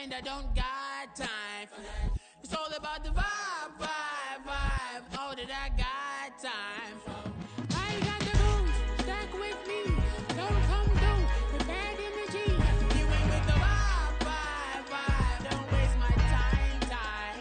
and I don't got time for that. It's all about the vibe, vibe, vibe. Oh, that I got time for. I ain't got the booze, stack with me. Don't come through with bad energy. You ain't with the vibe, vibe, vibe. Don't waste my time, time.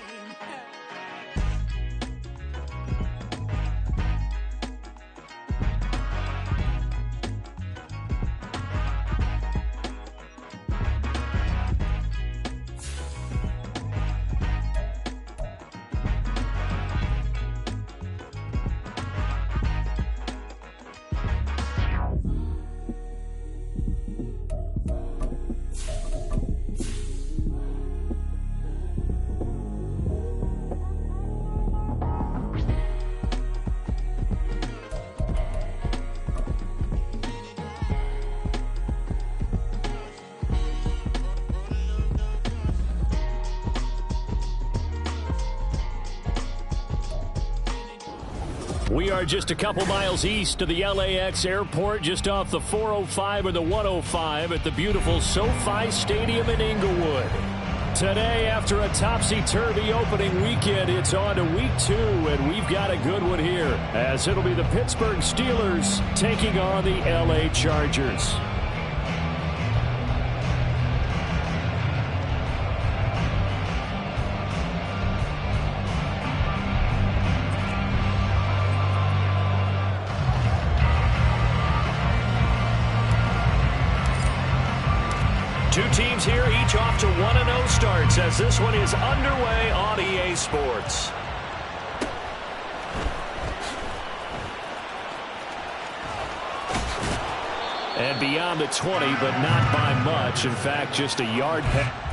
We are just a couple miles east of the LAX airport, just off the 405 or the 105 at the beautiful SoFi Stadium in Inglewood. Today, after a topsy-turvy opening weekend, it's on to week 2, and we've got a good one here, as it'll be the Pittsburgh Steelers taking on the LA Chargers. Two teams here, each off to 1-0 starts as this one is underway on EA Sports. And beyond the 20, but not by much. In fact, just a yard pass.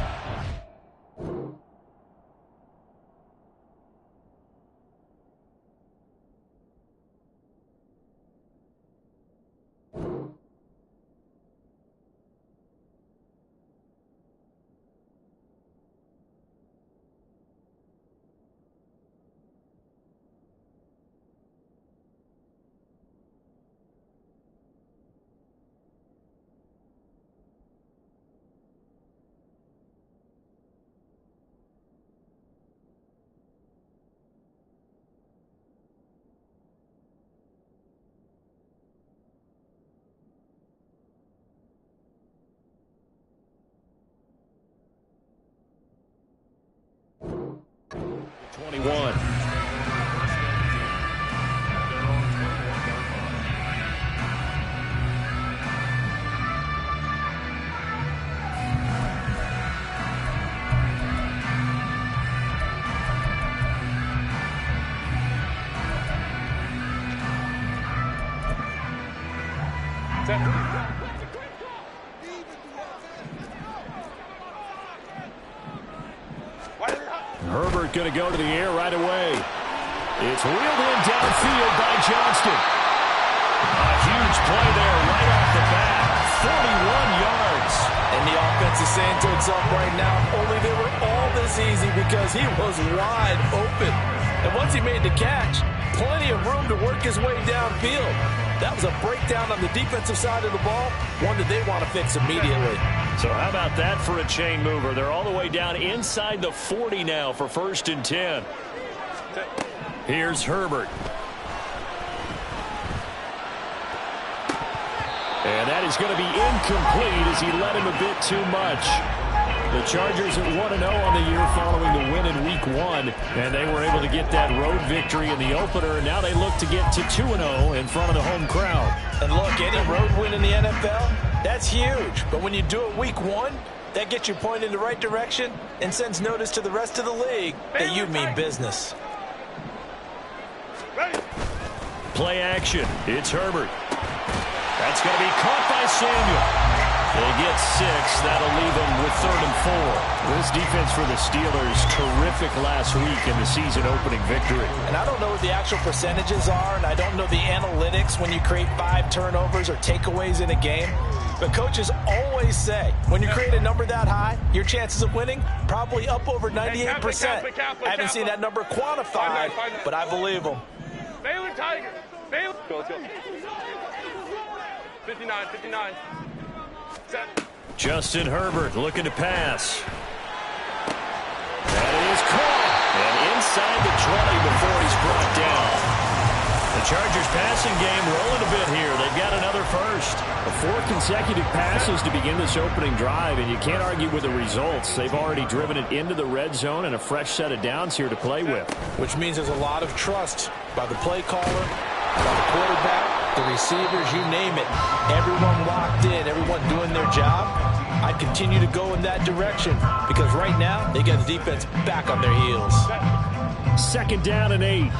Herbert going to go to the air right away. It's wheeled in downfield by Johnston. A huge play there right off the bat. 41 yards. And the offense is saying to itself right now, only they were all this easy because he was wide open. And once he made the catch, plenty of room to work his way downfield. That was a breakdown on the defensive side of the ball, one that they want to fix immediately. So how about that for a chain mover? They're all the way down inside the 40 now for 1st and 10. Here's Herbert. And that is going to be incomplete as he led him a bit too much. The Chargers at 1-0 on the year following the win in Week 1, and they were able to get that road victory in the opener, and now they look to get to 2-0 in front of the home crowd. And look, any road win in the NFL, that's huge. But when you do it Week 1, that gets you pointed in the right direction and sends notice to the rest of the league that you mean business. Play action. It's Herbert. That's going to be caught by Samuel. They get 6. That'll leave them with 3rd and 4. This defense for the Steelers, terrific last week in the season-opening victory. And I don't know what the actual percentages are, and I don't know the analytics when you create 5 turnovers or takeaways in a game. But coaches always say, when you create a number that high, your chances of winning probably up over 98%. I haven't seen that number quantified, but I believe them. Baylor Tigers. Baylor. Let's go. 59. Set. Justin Herbert looking to pass. That is caught. And inside the 20 before he's brought down. The Chargers passing game rolling a bit here. They've got another first. 4 consecutive passes to begin this opening drive, and you can't argue with the results. They've already driven it into the red zone and a fresh set of downs here to play with. Which means there's a lot of trust by the play caller, by the quarterback, the receivers, you name it. Everyone locked in, everyone doing their job. I'd continue to go in that direction because right now they got the defense back on their heels. 2nd down and 8.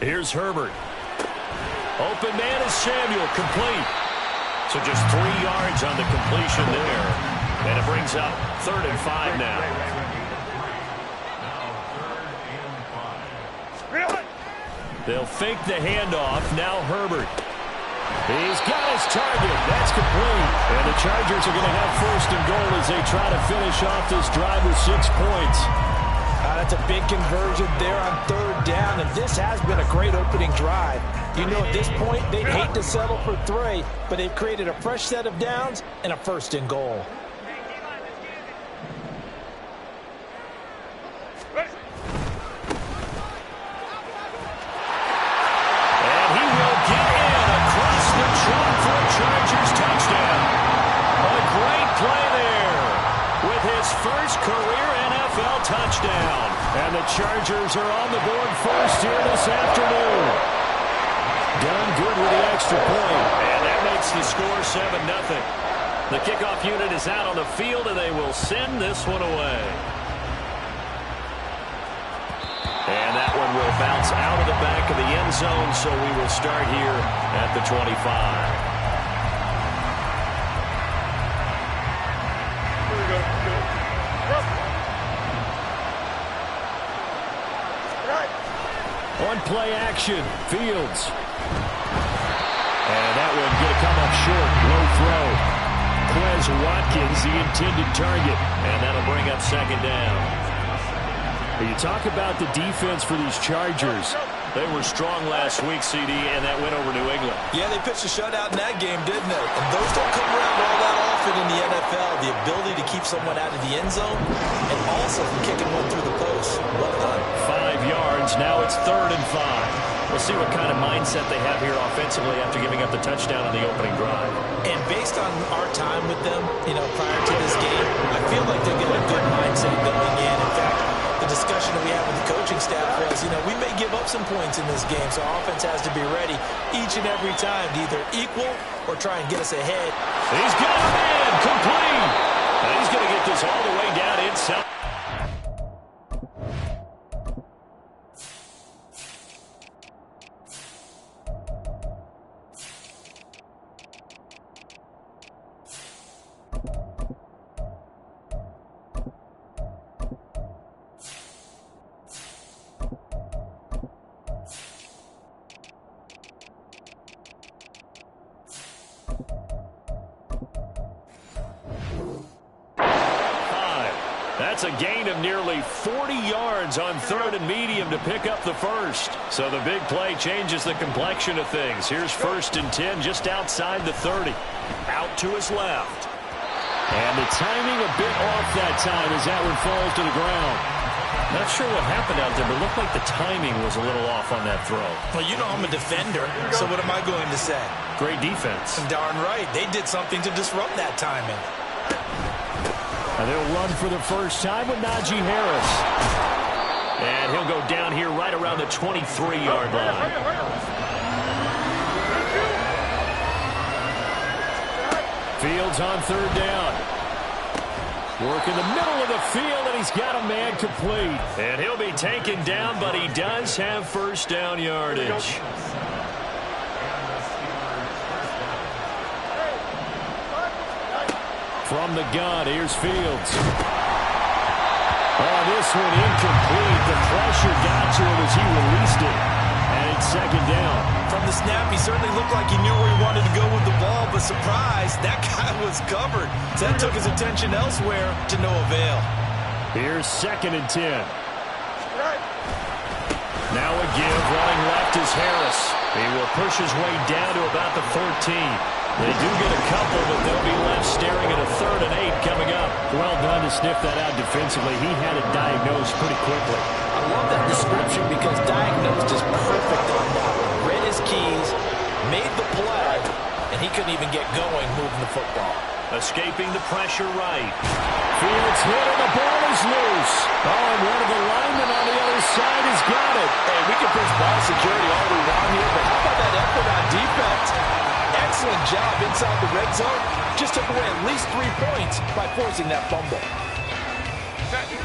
Here's Herbert. Open man is Samuel, complete. So just 3 yards on the completion there. And it brings up 3rd and 5 now. They'll fake the handoff. Now Herbert. He's got his target. That's complete. And the Chargers are going to have 1st and goal as they try to finish off this drive with 6 points. That's a big conversion there on 3rd down, and this has been a great opening drive. You know, at this point, they'd hate to settle for 3, but they've created a fresh set of downs and a 1st and goal. And he will get in across the chalk for a Chargers touchdown. A great play there with his first career NFL touchdown. And the Chargers are on the board first here this afternoon. Done good with the extra point. And that makes the score 7-0. The kickoff unit is out on the field, and they will send this one away. And that one will bounce out of the back of the end zone, so we will start here at the 25. On play action, Fields. And that one going to come up short. Low throw. Quez Watkins, the intended target. And that'll bring up 2nd down. You talk about the defense for these Chargers. They were strong last week, CD, and that went over New England. Yeah, they pitched a shutout in that game, didn't they? And those don't come around all that often in the NFL. The ability to keep someone out of the end zone and also from kicking one through the post. Well done. 5 yards. Now it's 3rd and 5. We'll see what kind of mindset they have here offensively after giving up the touchdown on the opening drive. And based on our time with them, you know, prior to this game, I feel like they're getting a good mindset going in. In fact, the discussion that we had with the coaching staff was, you know, we may give up some points in this game, so our offense has to be ready each and every time to either equal or try and get us ahead. He's got a man, complete. And he's going to get this all the way down inside. That's a gain of nearly 40 yards on 3rd and medium to pick up the first. So the big play changes the complexion of things. Here's 1st and 10 just outside the 30. Out to his left. And the timing a bit off that time as that one falls to the ground. Not sure what happened out there, but it looked like the timing was a little off on that throw. Well, you know I'm a defender, so what am I going to say? Great defense. Darn right. They did something to disrupt that timing. And they'll run for the first time with Najee Harris. And he'll go down here right around the 23-yard line. Fields on 3rd down. Work in the middle of the field, and he's got a man complete. And he'll be taken down, but he does have 1st down yardage. From the gun, here's Fields. Oh, this one incomplete. The pressure got to him as he released it. And it's 2nd down. From the snap, he certainly looked like he knew where he wanted to go with the ball, but surprise, that guy was covered. So that took his attention elsewhere to no avail. Here's 2nd and 10. Now a give, running left is Harris. He will push his way down to about the 14. They do get a couple, but they'll be left staring at a 3rd and 8 coming up. Well done to sniff that out defensively. He had it diagnosed pretty quickly. I love that description because diagnosed is perfect on that one. Read his keys, made the play, and he couldn't even get going moving the football. Escaping the pressure right. Fields hit and the ball is loose. Oh, and one of the linemen on the other side has got it. Hey, we can push ball security all we want here, but how about that effort on defense? Excellent job inside the red zone. Just took away at least 3 points by forcing that fumble.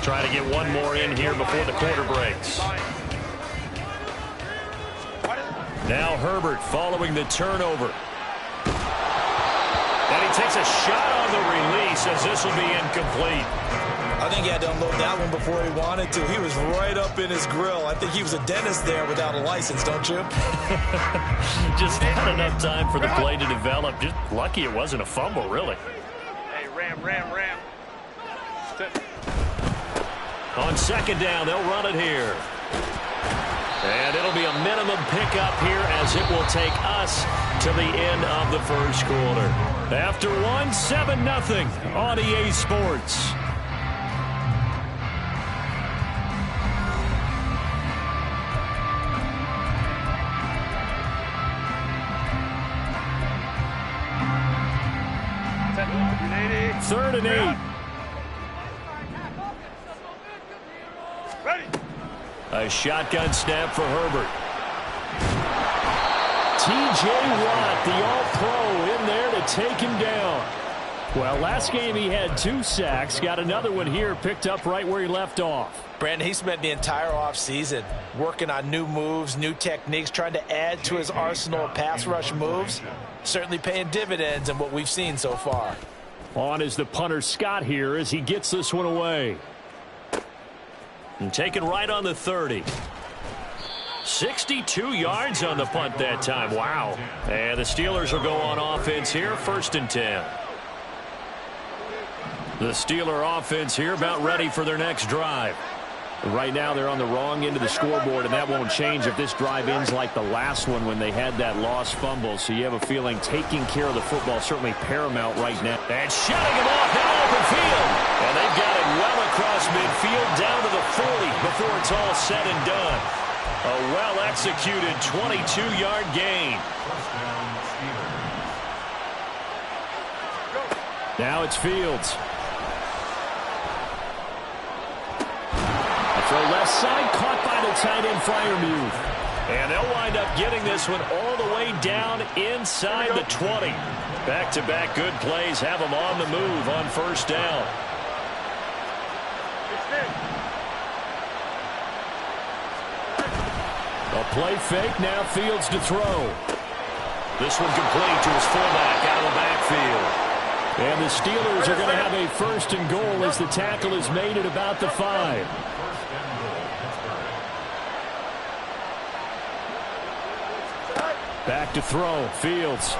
Try to get one more in here before the quarter breaks. Now Herbert following the turnover. And he takes a shot on the release as this will be incomplete. I think he had to unload that one before he wanted to. He was right up in his grill. I think he was a dentist there without a license, don't you? Just not enough time for the play to develop. Just lucky it wasn't a fumble, really. Hey, ram. On 2nd down, they'll run it here. And it'll be a minimum pickup here as it will take us to the end of the first quarter. After 1, 7-0 on EA Sports. Third and 8. Ready. A shotgun snap for Herbert. T.J. Watt, the All-Pro, in there to take him down. Well, last game he had 2 sacks. Got another one here, picked up right where he left off. Brandon, he spent the entire offseason working on new moves, new techniques, trying to add to his arsenal of pass rush moves. Certainly paying dividends in what we've seen so far. On is the punter Scott here as he gets this one away. And taken right on the 30. 62 yards on the punt that time. Wow. And the Steelers will go on offense here, 1st and 10. The Steeler offense here about ready for their next drive. Right now they're on the wrong end of the scoreboard, and that won't change if this drive ends like the last one when they had that lost fumble. So you have a feeling taking care of the football certainly paramount right now. And shutting him off now open field. And they've got it well across midfield down to the 40 before it's all said and done. A well-executed 22-yard gain. Now it's Fields. Throw left side, caught by the tight end Freiermuth. And they'll wind up getting this one all the way down inside the 20. Back-to-back good plays have them on the move on 1st down. A play fake, now Fields to throw. This one complete to his fullback out of the backfield. And the Steelers are going to have a 1st and goal as the tackle is made at about the 5. Back to throw. Fields.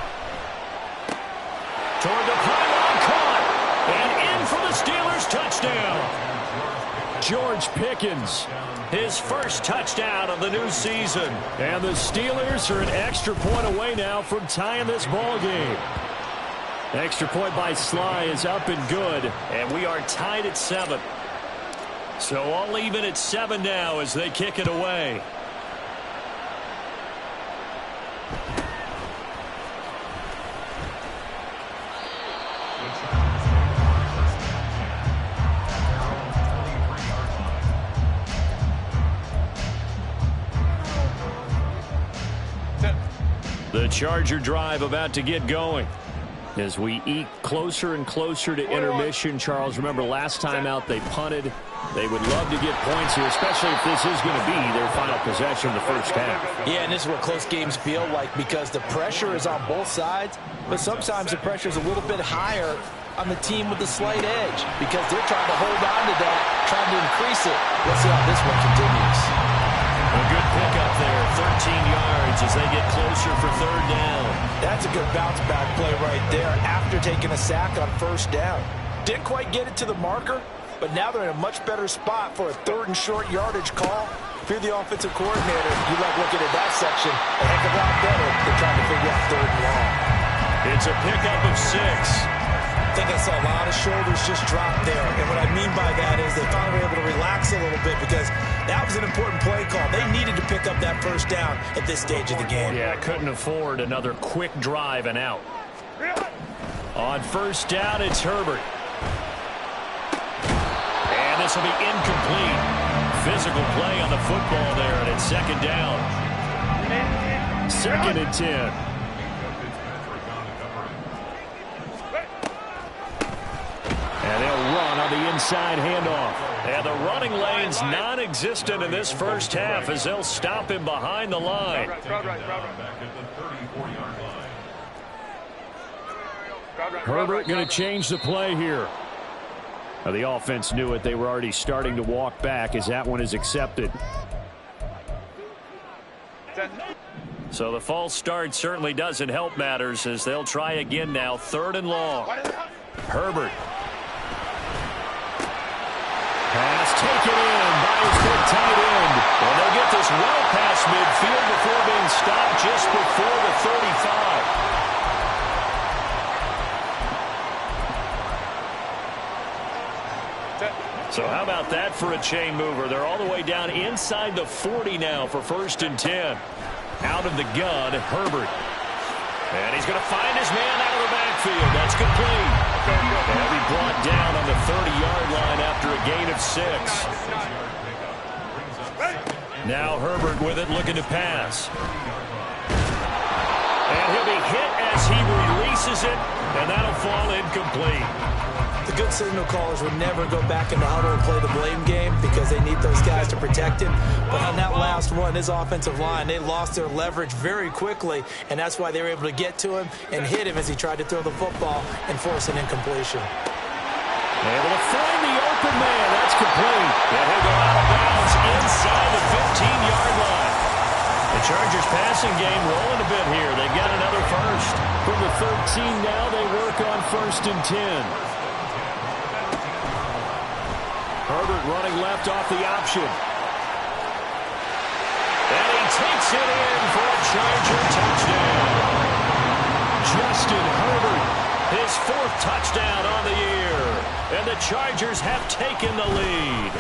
Toward the pylon, caught. And in for the Steelers touchdown. George Pickens. His first touchdown of the new season. And the Steelers are an extra point away now from tying this ball game. Extra point by Sly is up and good. And we are tied at 7. So all even at 7 now as they kick it away. The Charger drive about to get going. As we eke closer and closer to intermission, Charles, remember last time out they punted. They would love to get points here, especially if this is going to be their final possession of the first half. Yeah, and this is what close games feel like because the pressure is on both sides, but sometimes the pressure is a little bit higher on the team with the slight edge because they're trying to hold on to that, trying to increase it. Let's see how this one continues. A good pickup there, 13 yards as they get closer for 3rd down. That's a good bounce-back play right there after taking a sack on 1st down. Didn't quite get it to the marker, but now they're in a much better spot for a 3rd and short yardage call. if you're the offensive coordinator, you like looking at that section a heck of a lot better than trying to figure out third and long. It's a pickup of 6. I think I saw a lot of shoulders just drop there. And what I mean by that is they finally were able to relax a little bit because that was an important play call. They needed to pick up that first down at this stage of the game. Yeah, couldn't afford another quick drive and out. On first down, it's Herbert. And this will be incomplete. Physical play on the football there, and it's second down. 2nd and 10. And they'll run on the inside handoff. And the running lane's non-existent in this first half as they'll him behind the line. Herbert going to change the play here. Now, the offense knew it. They were already starting to walk back as that one is accepted. So the false start certainly doesn't help matters as they'll try again now. 3rd and long. Herbert. Pass taken in by his big tight end. And they'll get this well past midfield before being stopped just before the 35. So how about that for a chain mover? They're all the way down inside the 40 now for 1st and 10. Out of the gun, Herbert. And he's going to find his man out of the backfield. That's complete. And he'll be brought down on the 30-yard line after a gain of 6. Now Herbert with it, looking to pass. And he'll be hit as he releases it, and that'll fall incomplete. The good signal callers would never go back in the huddle and play the blame game because they need those guys to protect him. But on that last one, his offensive line, they lost their leverage very quickly, and that's why they were able to get to him and hit him as he tried to throw the football and force an incompletion. Able to find the open man. That's complete. And he'll go out of bounds inside the 15-yard line. The Chargers passing game rolling a bit here. They've got another first. From the 13 now, they work on 1st and 10. Herbert running left off the option. And he takes it in for a Charger touchdown. Justin Herbert, his 4th touchdown on the year. And the Chargers have taken the lead.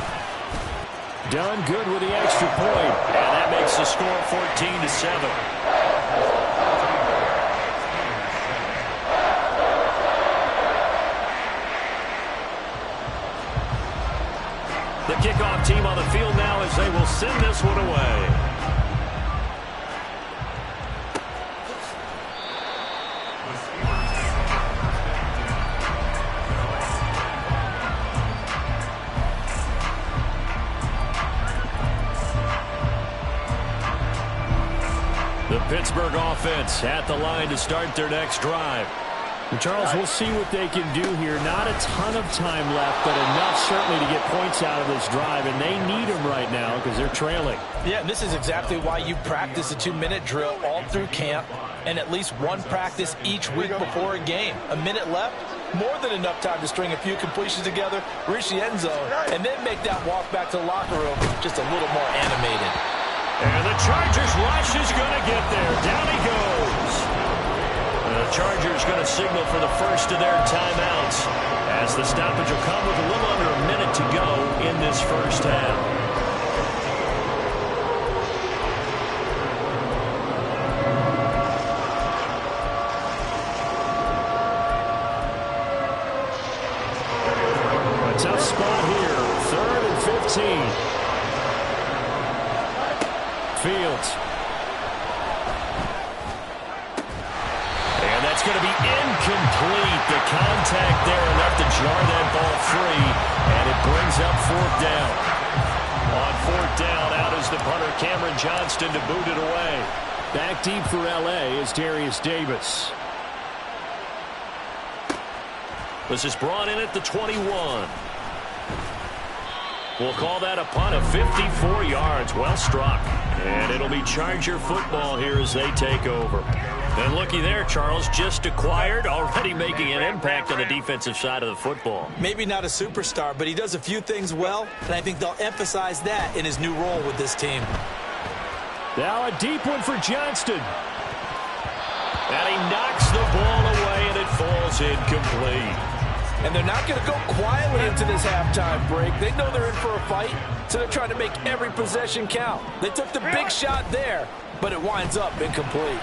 Done good with the extra point. And that makes the score 14-7. The kickoff team on the field now as they will send this one away. The Pittsburgh offense at the line to start their next drive. And Charles, we'll see what they can do here. Not a ton of time left, but enough certainly to get points out of this drive, and they need them right now because they're trailing. Yeah, and this is exactly why you practice a 2-minute drill all through camp and at least one practice each week before a game. A minute left, more than enough time to string a few completions together, reach the end zone, and then make that walk back to the locker room just a little more animated. And the Chargers rush is going to get there. Down he goes. The Chargers going to signal for the first of their timeouts as the stoppage will come with a little under a minute to go in this first half. A tough spot here. 3rd and 15. Fields. And that's going to be incomplete. The contact there enough to jar that ball free, and it brings up 4th down. On 4th down, out is the punter, Cameron Johnston, to boot it away. Back deep for L.A. is Darius Davis. This is brought in at the 21. We'll call that a punt of 54 yards. Well struck. And it'll be Charger football here as they take over. And looky there, Charles, just acquired, already making an impact on the defensive side of the football. Maybe not a superstar, but he does a few things well, and I think they'll emphasize that in his new role with this team. Now a deep one for Johnston. And he knocks the ball away, and it falls incomplete. And they're not going to go quietly into this halftime break. They know they're in for a fight, so they're trying to make every possession count. They took the big shot there, but it winds up incomplete.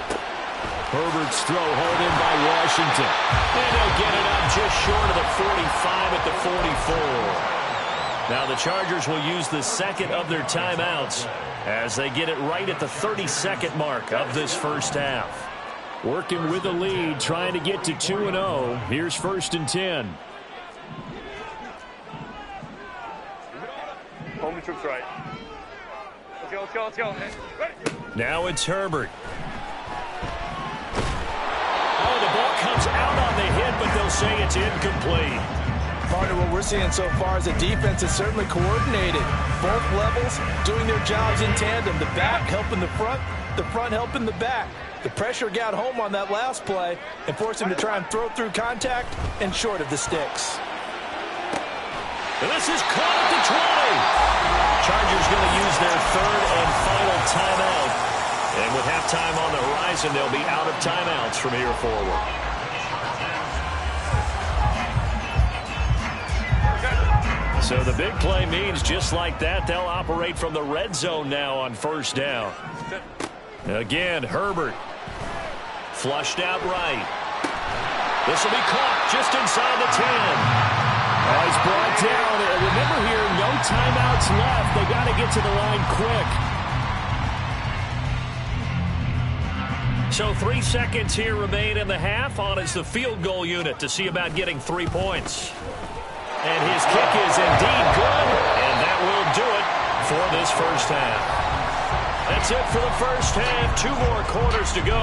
Herbert's throw hauled in by Washington. And they'll get it up just short of the 45 at the 44. Now the Chargers will use the second of their timeouts as they get it right at the 32nd mark of this first half. Working with the lead, trying to get to 2-0. Here's 1st and 10. Home troops right. Let's go. Ready. Now it's Herbert. Oh, the ball comes out on the hit, but they'll say it's incomplete. Part of what we're seeing so far is the defense is certainly coordinated. Both levels doing their jobs in tandem. The back helping the front helping the back. The pressure got home on that last play and forced him to try and throw through contact and short of the sticks. And this is caught at the 20. Chargers going to use their third and final timeout. And with halftime on the horizon, they'll be out of timeouts from here forward. So the big play means just like that, they'll operate from the red zone now on 1st down. Again, Herbert. Flushed out right. This will be caught just inside the 10. He's brought down. Remember here, no timeouts left. They got to get to the line quick. So 3 seconds here remain in the half. On is the field goal unit to see about getting 3 points. And his kick is indeed good, and that will do it for this first half. That's it for the first half. 2 more quarters to go.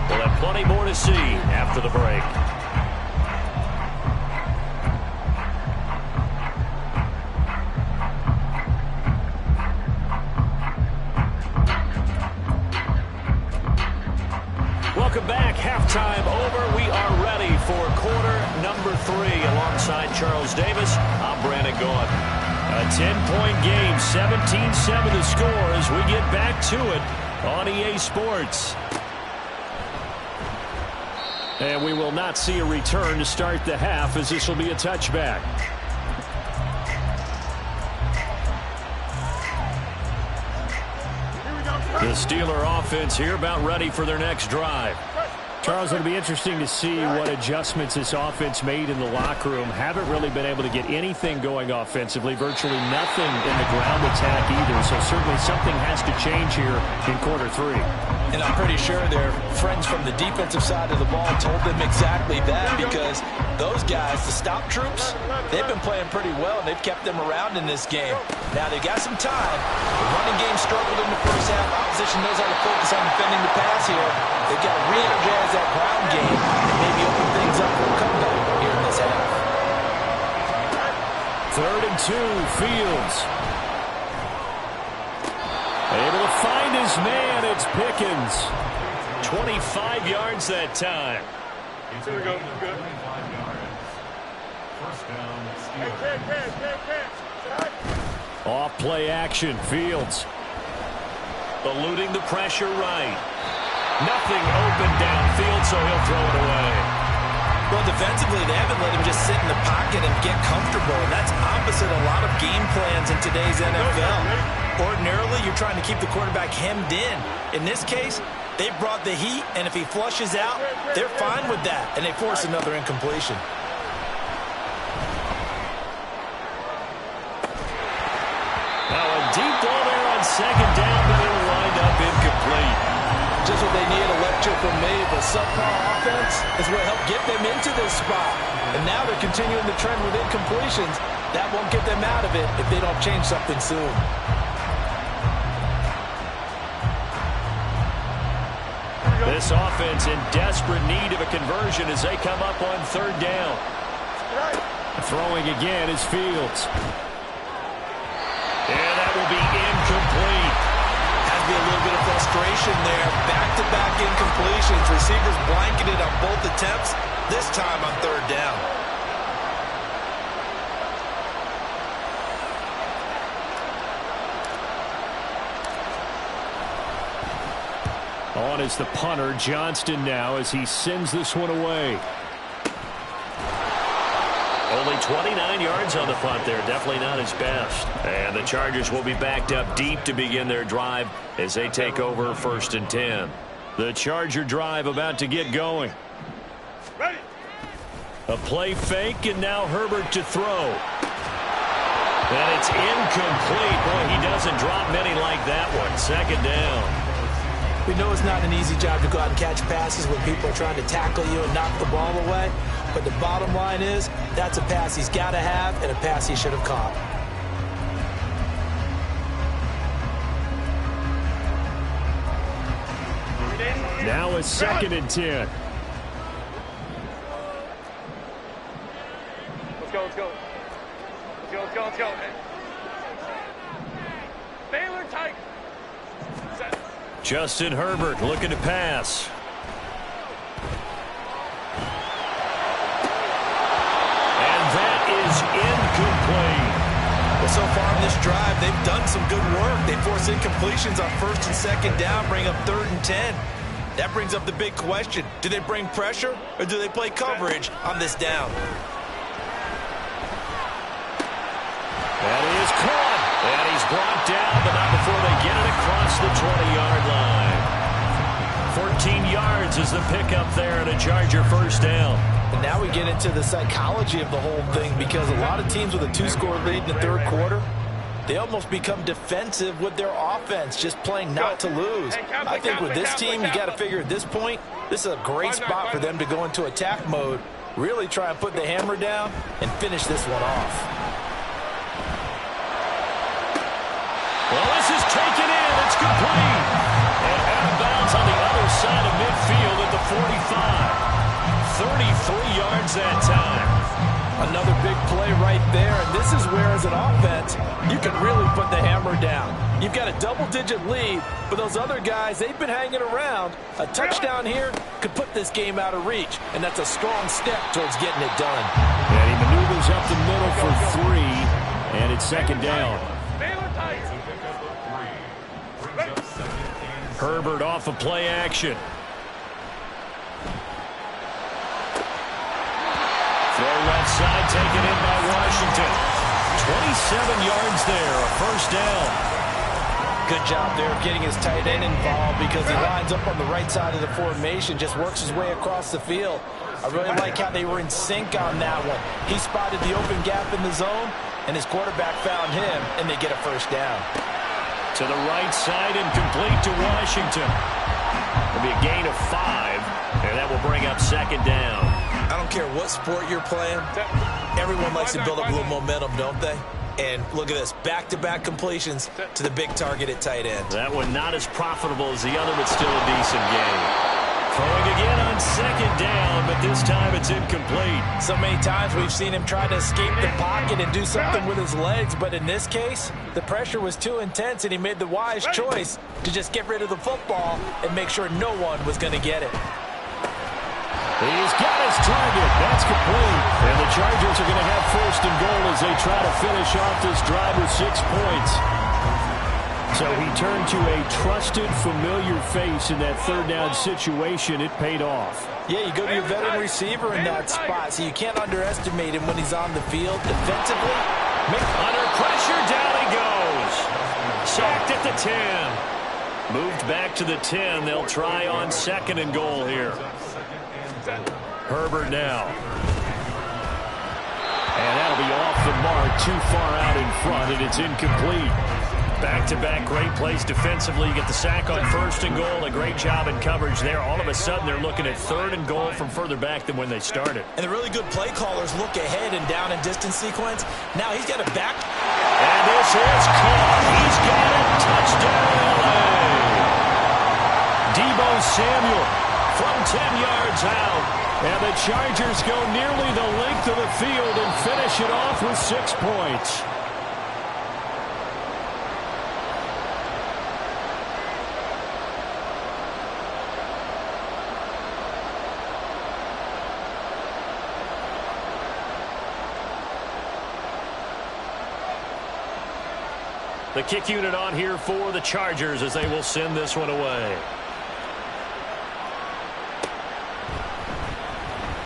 We'll have plenty more to see after the break. Welcome back. Halftime over. We are ready for quarter number 3. Alongside Charles Davis, I'm Brandon Gaughan. A 10-point game, 17-7 the score as we get back to it on EA Sports. And we will not see a return to start the half as this will be a touchback. The Steeler offense here about ready for their next drive. Charles, it'll be interesting to see what adjustments this offense made in the locker room. Haven't really been able to get anything going offensively, virtually nothing in the ground attack either. So certainly something has to change here in quarter 3. And I'm pretty sure their friends from the defensive side of the ball told them exactly that, because those guys, the stop troops, they've been playing pretty well, and they've kept them around in this game. Now, they've got some time. The running game struggled in the first half. Opposition knows how to focus on defending the pass here. They've got to re-energize that ground game and maybe open things up for a comeback here in this half. 3rd and 2, Fields. Able to find his man, it's Pickens. 25 yards that time. Here we go. Good. Off play action, Fields. Eluding the pressure right. Nothing open downfield, so he'll throw it away. Well, defensively, they haven't let him just sit in the pocket and get comfortable, and that's opposite a lot of game plans in today's NFL. Ordinarily, you're trying to keep the quarterback hemmed in. In this case, they brought the heat, and if he flushes out, they're fine with that, and they force another incompletion. Now a deep ball there on 2nd down, but it'll wind up incomplete. Just what they need, a lecture from me. The subpar offense is what helped get them into this spot. And now they're continuing the trend with incompletions. That won't get them out of it if they don't change something soon. This offense in desperate need of a conversion as they come up on 3rd down. Throwing again is Fields. And that will be incomplete. Has to be a little bit of frustration there. Back-to-back incompletions. Receivers blanketed on both attempts, this time on third down. On is the punter, Johnston now, as he sends this one away. Only 29 yards on the punt there. Definitely not his best. And the Chargers will be backed up deep to begin their drive as they take over 1st and 10. The Charger drive about to get going. Ready. A play fake, and now Herbert to throw. And it's incomplete. Boy, he doesn't drop many like that one. 2nd down. We know it's not an easy job to go out and catch passes when people are trying to tackle you and knock the ball away. But the bottom line is, that's a pass he's got to have and a pass he should have caught. Now a 2nd and 10. Let's go, let's go. Let's go, let's go, let's go. Baylor tight. Set. Justin Herbert looking to pass. And that is incomplete. Well, so far in this drive, they've done some good work. They force incompletions on 1st and 2nd down, bring up 3rd and 10. That brings up the big question. Do they bring pressure or do they play coverage on this down? That is caught. And he's brought down, but not before they get it across the 20-yard line. 14 yards is the pickup there, and a Charger 1st down. And now we get into the psychology of the whole thing, because a lot of teams with a 2-score lead in the 3rd quarter, they almost become defensive with their offense, just playing not to lose. I think with this team, you got to figure at this point, this is a great spot for them to go into attack mode, really try and put the hammer down and finish this one off. Well, this is taken in. It's complete. And out of bounds on the other side of midfield at the 45. 33 yards that time. Another big play right there, and this is where, as an offense, you can really put the hammer down. You've got a double-digit lead, but those other guys, they've been hanging around. A touchdown here could put this game out of reach, and that's a strong step towards getting it done. And he maneuvers up the middle for 3, and it's 2nd down. Baylor tight. Herbert off of play action. Throw left side, taken in by Washington. 27 yards there, a 1st down. Good job there of getting his tight end involved, because he lines up on the right side of the formation, just works his way across the field. I really like how they were in sync on that one. He spotted the open gap in the zone, and his quarterback found him, and they get a 1st down. To the right side and complete to Washington. It'll be a gain of 5, and that will bring up 2nd down. I don't care what sport you're playing. Everyone likes to build up a little momentum, don't they? And look at this, back-to-back completions to the big target at tight end. That one not as profitable as the other, but still a decent game. Throwing again on 2nd down, but this time it's incomplete. So many times we've seen him try to escape the pocket and do something with his legs, but in this case, the pressure was too intense, and he made the wise choice to just get rid of the football and make sure no one was going to get it. He's got his target. That's complete. And the Chargers are going to have 1st and goal as they try to finish off this drive with 6 points. So he turned to a trusted, familiar face in that 3rd down situation. It paid off. Yeah, you go to your veteran receiver in that spot, so you can't underestimate him when he's on the field defensively. Under pressure, down he goes. Sacked at the 10. Moved back to the 10. They'll try on 2nd and goal here. Herbert now. And that'll be off the mark, too far out in front, and it's incomplete. Back-to-back great plays defensively. You get the sack on 1st and goal. A great job in coverage there. All of a sudden, they're looking at 3rd and goal from further back than when they started. And the really good play callers look ahead and down and distance sequence. Now he's got it back. And this is caught. He's got it. Touchdown, LA. Deebo Samuel from 10 yards out. And the Chargers go nearly the length of the field and finish it off with 6 points. The kick unit on here for the Chargers as they will send this one away.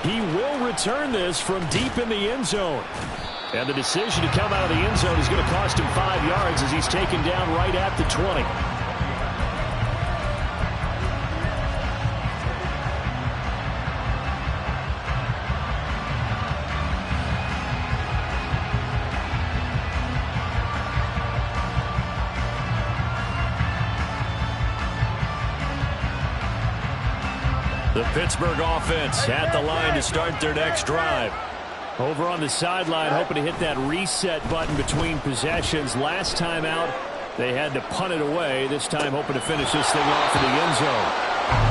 He will return this from deep in the end zone. And the decision to come out of the end zone is going to cost him 5 yards as he's taken down right at the 20. The Pittsburgh offense at the line to start their next drive. Over on the sideline, hoping to hit that reset button between possessions. Last time out, they had to punt it away. This time, hoping to finish this thing off in the end zone.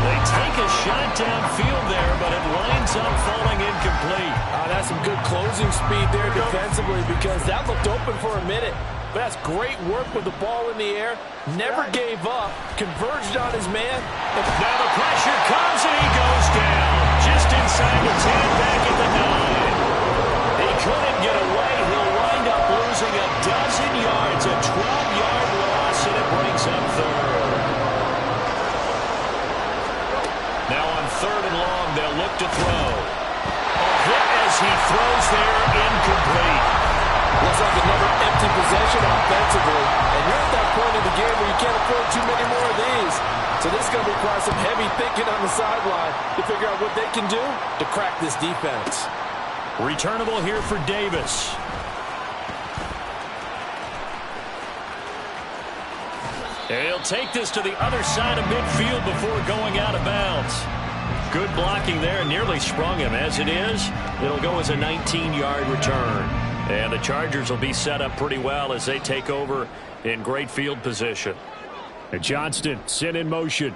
They take a shot downfield there, but it winds up falling incomplete. That's some good closing speed there defensively because that looked open for a minute. But that's great work with the ball in the air. Never gave up. Converged on his man. Now the pressure comes and he goes down. Just inside the 10, back at the 9. He couldn't get away. He'll wind up losing a dozen yards. A 12-yard loss, and it brings up third. Now on 3rd and long, they'll look to throw. A hit as he throws there, incomplete. Looks like another empty possession offensively. And you're at that point in the game where you can't afford too many more of these. So this is going to require some heavy thinking on the sideline to figure out what they can do to crack this defense. Returnable here for Davis. And he'll take this to the other side of midfield before going out of bounds. Good blocking there, nearly sprung him. As it is, it'll go as a 19-yard return. And the Chargers will be set up pretty well as they take over in great field position. And Johnston sent in motion.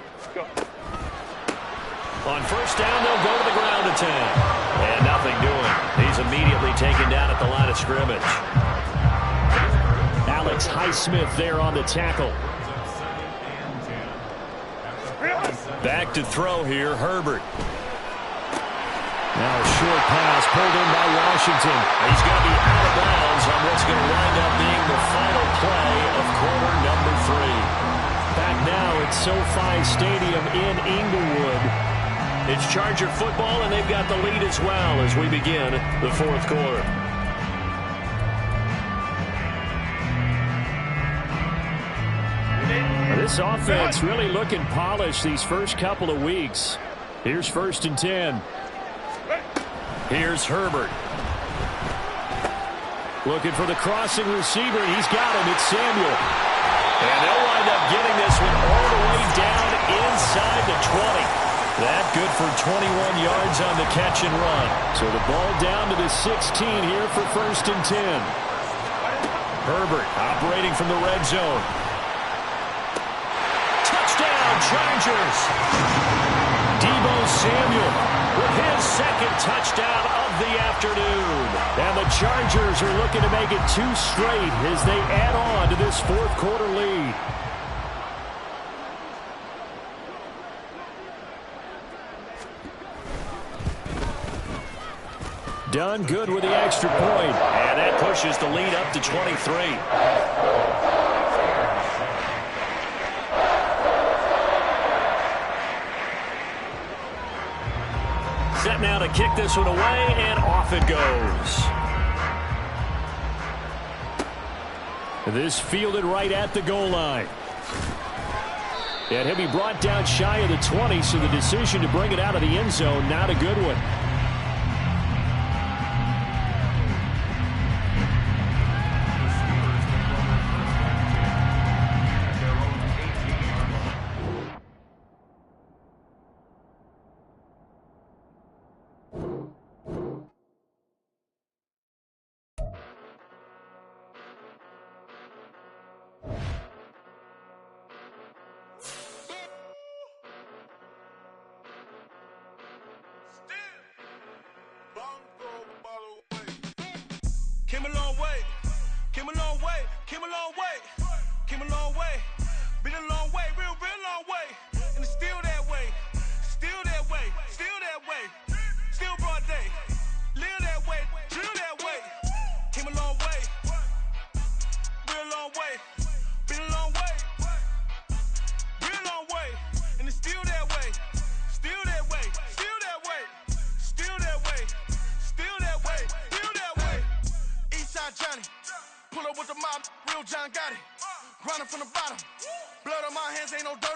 On 1st down, they'll go to the ground attack. And nothing doing. He's immediately taken down at the line of scrimmage. Alex Highsmith there on the tackle. Back to throw here, Herbert. Now a short pass pulled in by Washington. He's going to be out of bounds on what's going to wind up being the final play of quarter number 3. Back now at SoFi Stadium in Inglewood. It's Charger football, and they've got the lead as well as we begin the 4th quarter. This offense really looking polished these first couple of weeks. Here's 1st and 10. Here's Herbert. Looking for the crossing receiver. He's got him. It's Samuel. And they'll wind up getting this one all the way down inside the 20. That good for 21 yards on the catch and run. So the ball down to the 16 here for 1st and 10. Herbert operating from the red zone. Touchdown, Chargers. Deebo Samuel with his 2nd touchdown of the afternoon. And the Chargers are looking to make it 2 straight as they add on to this 4th quarter lead. Done good with the extra point. And that pushes the lead up to 23. Set now to kick this one away, and off it goes. This fielded right at the goal line. And he'll be brought down shy of the 20, so the decision to bring it out of the end zone, not a good one. Came a long way, came a long way, came a long way, came a long way, been a long way, real long way, and it's still that way, still that way, still that way, still broad day, live that way, drill that way, came a long way, real long way, Pull up with the mob, real John Gotti. Grinding from the bottom. Blood on my hands, ain't no dirt on